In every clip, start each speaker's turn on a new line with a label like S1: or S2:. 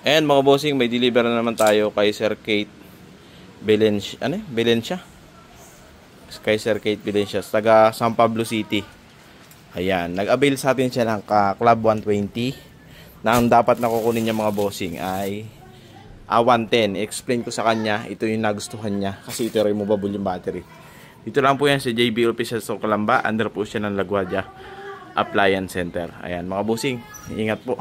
S1: And mga bossing, may deliver na naman tayo kay Sir Kate Valencia. Valencia? Kay Sir Kate Valencia, taga San Pablo City. Ayan, nag-avail sa atin siya ng Club 120 na ang dapat na kukunin niya mga bossing ay 110. Explain ko sa kanya, ito yung nagustuhan niya kasi ito removable yung battery. Dito lang po yan sa JB Official sa Calamba, under po siya ng LaGuardia Appliance Center. Ayan mga bossing, ingat po.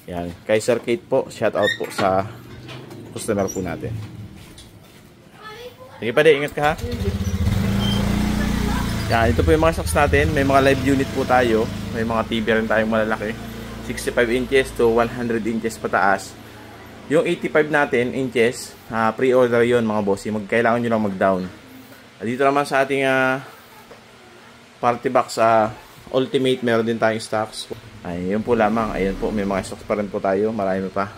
S1: Ayan, kay Sir Kate po, shout out po sa customer po natin. Sige pa ingat ka ha. Yan, ito po yung mga stocks natin. May mga live unit po tayo. May mga TV rin tayong malalaki. 65 inches to 100 inches pataas. Yung 85 natin inches, pre-order yon mga bossy. Kailangan nyo lang mag-down. Dito naman sa ating party box Ultimate, meron din tayong stocks. Ay, yun po lamang. Ayun po, may mga stocks pa rin po tayo. Marami pa.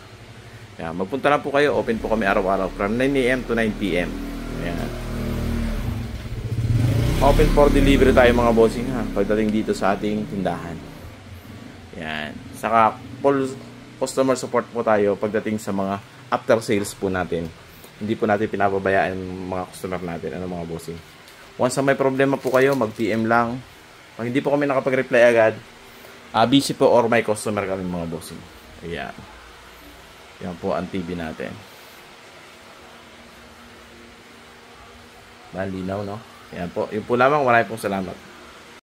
S1: Yan, magpunta lang po kayo. Open po kami araw-araw from 9 AM to 9 PM. Ayan. Open for delivery tayo mga bossing ha, pagdating dito sa ating tindahan. Yan. Saka full customer support po tayo pagdating sa mga after sales po natin. Hindi po natin pinapabayaan yung mga customer natin, mga bossing. Once na may problema po kayo, mag-PM lang. Pag hindi po kami nakapag-reply agad, busy po or may customer kami mga bossing. Ayan. Yan po ang TV natin. Malinaw, no? Yan po. Yun po lamang. Maraming pong salamat.